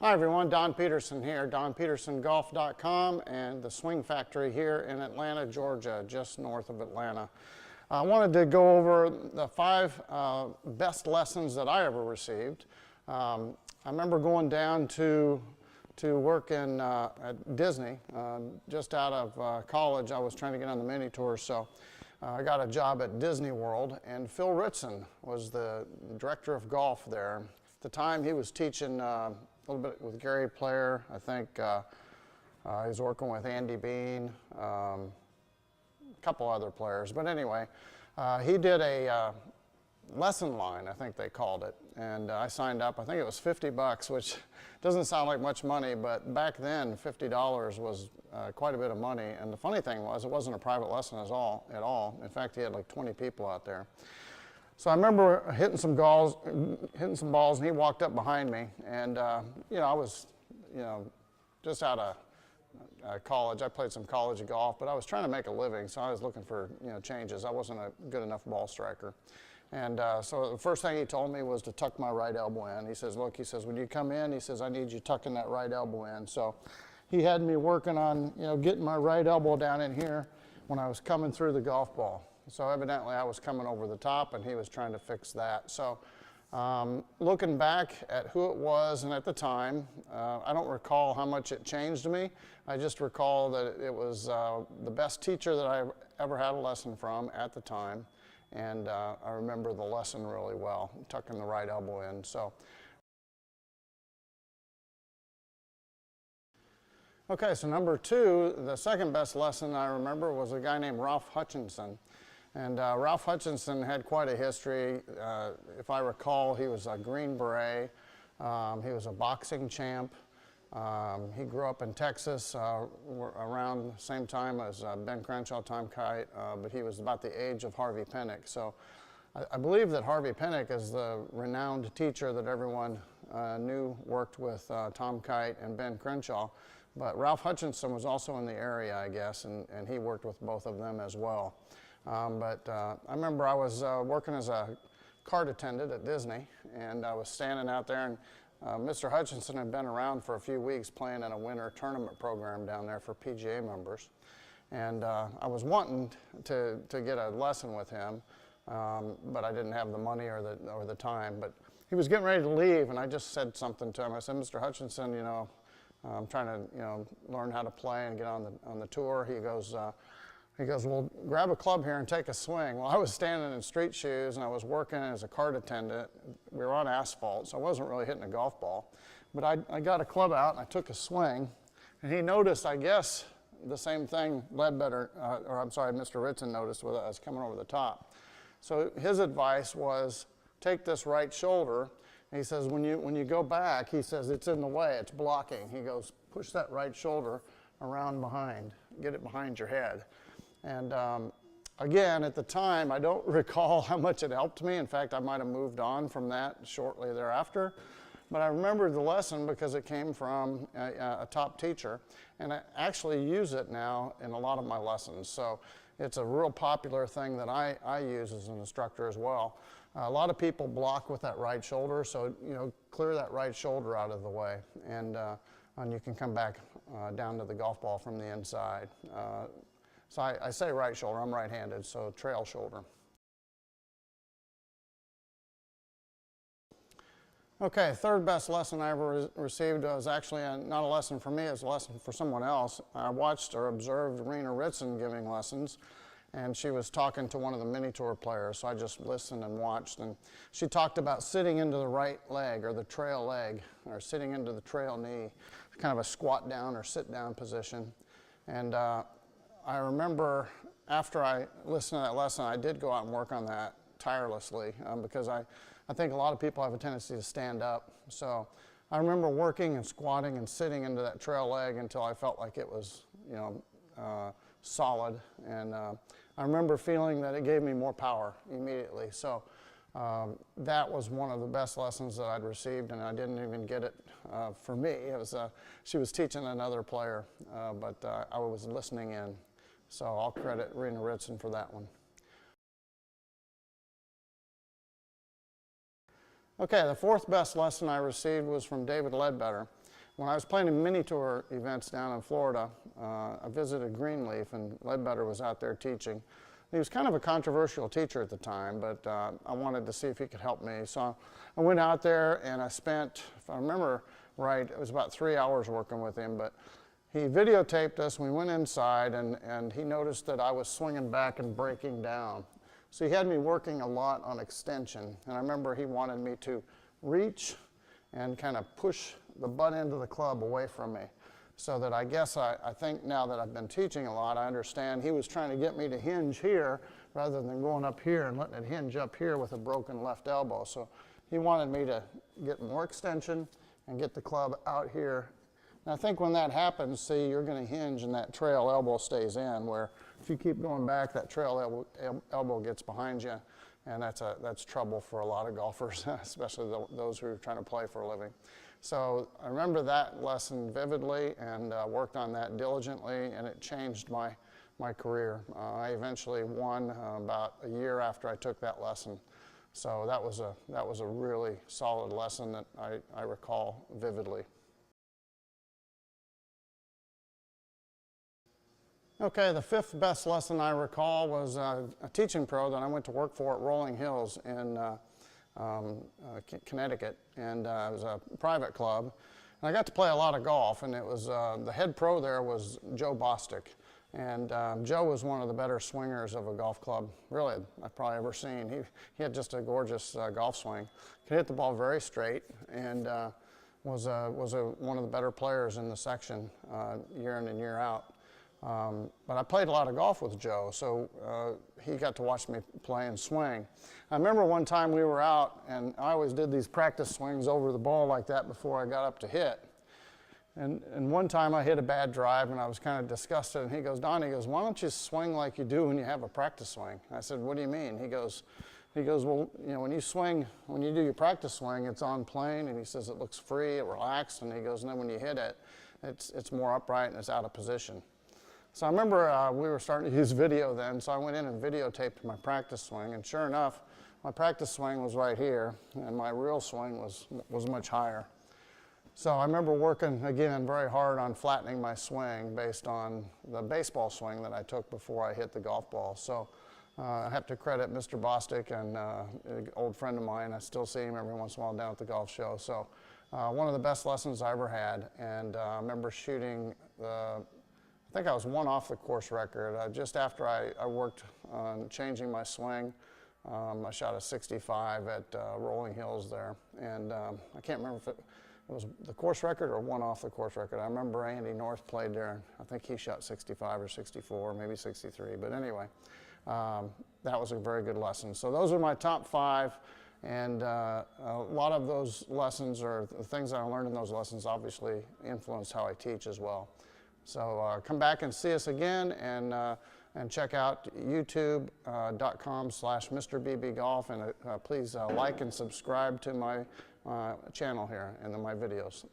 Hi everyone, Don Peterson here, donpetersongolf.com and the Swing Factory here in Atlanta, Georgia, just north of Atlanta. I wanted to go over the 5 best lessons that I ever received. I remember going down to work at Disney. Just out of college, I was trying to get on the mini tour, so I got a job at Disney World, and Phil Ritson was the director of golf there. At the time, he was teaching a little bit with Gary Player. I think he was working with Andy Bean, a couple other players. But anyway, he did a lesson line, I think they called it, and I signed up. I think it was $50, which doesn't sound like much money, but back then $50 was quite a bit of money. And the funny thing was, it wasn't a private lesson at all. In fact, he had like 20 people out there. So I remember hitting some balls, and he walked up behind me, and you know, I was, just out of college. I played some college golf, but I was trying to make a living, so I was looking for changes. I wasn't a good enough ball striker. And so the first thing he told me was to tuck my right elbow in. He says, look, he says, when you come in, he says, I need you tucking that right elbow in. So he had me working on, getting my right elbow down in here when I was coming through the golf ball. So evidently I was coming over the top, and he was trying to fix that. So looking back at who it was and at the time, I don't recall how much it changed me. I just recall that it was the best teacher that I ever had a lesson from at the time. And I remember the lesson really well, tucking the right elbow in. So, okay, so number 2, the second best lesson I remember was a guy named Ralph Hutchinson. And Ralph Hutchinson had quite a history. If I recall, he was a Green Beret. He was a boxing champ. He grew up in Texas around the same time as Ben Crenshaw, Tom Kite, but he was about the age of Harvey Penick. So I believe that Harvey Penick is the renowned teacher that everyone knew worked with Tom Kite and Ben Crenshaw. But Ralph Hutchinson was also in the area, I guess, and he worked with both of them as well. But I remember I was working as a cart attendant at Disney, and I was standing out there, and Mr. Hutchinson had been around for a few weeks playing in a winter tournament program down there for PGA members. And I was wanting to get a lesson with him, but I didn't have the money or the time. But he was getting ready to leave, and I just said something to him. I said, Mr. Hutchinson, I'm trying to learn how to play and get on the tour. He goes, well, grab a club here and take a swing. Well, I was standing in street shoes, and I was working as a cart attendant. We were on asphalt, so I wasn't really hitting a golf ball. But I got a club out, and I took a swing, and he noticed, I guess, the same thing Leadbetter, Mr. Ritson noticed with us coming over the top. So his advice was, take this right shoulder. And he says, when you go back, he says, it's in the way, it's blocking. He goes, push that right shoulder around behind, get it behind your head. And again, at the time, I don't recall how much it helped me. In fact, I might have moved on from that shortly thereafter. But I remember the lesson because it came from a top teacher, and I actually use it now in a lot of my lessons. So it's a real popular thing that I use as an instructor as well. A lot of people block with that right shoulder, so clear that right shoulder out of the way, and you can come back down to the golf ball from the inside. So I say right shoulder, I'm right-handed, so trail shoulder. Okay, third best lesson I ever received was actually not a lesson for me, it was a lesson for someone else. I watched or observed Rena Ritson giving lessons, and she was talking to one of the mini tour players, so I just listened and watched. And she talked about sitting into the right leg, or the trail leg, or sitting into the trail knee, kind of a squat down or sit down position. And I remember after I listened to that lesson, I did go out and work on that tirelessly because I think a lot of people have a tendency to stand up. So I remember working and squatting and sitting into that trail leg until I felt like it was, solid. And I remember feeling that it gave me more power immediately. So that was one of the best lessons that I'd received, and I didn't even get it for me. It was she was teaching another player, but I was listening in. So I'll credit Rena Ritson for that one. Okay, the fourth best lesson I received was from David Leadbetter. when I was playing in mini tour events down in Florida, I visited Greenleaf, and Leadbetter was out there teaching. He was kind of a controversial teacher at the time, but I wanted to see if he could help me. So I went out there and I spent, if I remember right, it was about 3 hours working with him, but he videotaped us. We went inside, and he noticed that I was swinging back and breaking down. So he had me working a lot on extension, and I remember he wanted me to reach and kind of push the butt end of the club away from me. So that I guess I think now that I've been teaching a lot, I understand he was trying to get me to hinge here rather than going up here and letting it hinge up here with a broken left elbow. So he wanted me to get more extension and get the club out here. And I think when that happens, see, you're going to hinge and that trail elbow stays in, where if you keep going back, that trail elbow gets behind you, and that's trouble for a lot of golfers, especially those who are trying to play for a living. So I remember that lesson vividly and worked on that diligently, and it changed my career. I eventually won about a year after I took that lesson. So that was a really solid lesson that I recall vividly. Okay, the fifth best lesson I recall was a teaching pro that I went to work for at Rolling Hills in Connecticut, and it was a private club. And I got to play a lot of golf, and it was the head pro there was Joe Bostick, and Joe was one of the better swingers of a golf club really I've probably ever seen. He had just a gorgeous golf swing, could hit the ball very straight, and was one of the better players in the section year in and year out. But I played a lot of golf with Joe, so he got to watch me play and swing. I remember one time we were out, and I always did these practice swings over the ball like that before I got up to hit. And one time I hit a bad drive, and I was kind of disgusted, and he goes, "Don," he goes, "why don't you swing like you do when you have a practice swing?" I said, "What do you mean?" He goes, "Well, you know, when you swing, when you do your practice swing, it's on plane," and he says it looks free, it relaxed, and he goes, "and then when you hit it, it's more upright and it's out of position." So I remember we were starting to use video then, so I went in and videotaped my practice swing, and sure enough, my practice swing was right here, and my real swing was much higher. So I remember working, again, very hard on flattening my swing based on the baseball swing that I took before I hit the golf ball. So I have to credit Mr. Bostick, and an old friend of mine. I still see him every once in a while down at the golf show. So one of the best lessons I ever had, and I remember shooting I think I was one off the course record. Just after I worked on changing my swing, I shot a 65 at Rolling Hills there. And I can't remember if it was the course record or one off the course record. I remember Andy North played there. I think he shot 65 or 64, maybe 63. But anyway, that was a very good lesson. So those are my top 5. And a lot of those lessons, or the things that I learned in those lessons, obviously influenced how I teach as well. So come back and see us again, and check out youtube.com/MrBBGolf, and please like and subscribe to my channel here and my videos.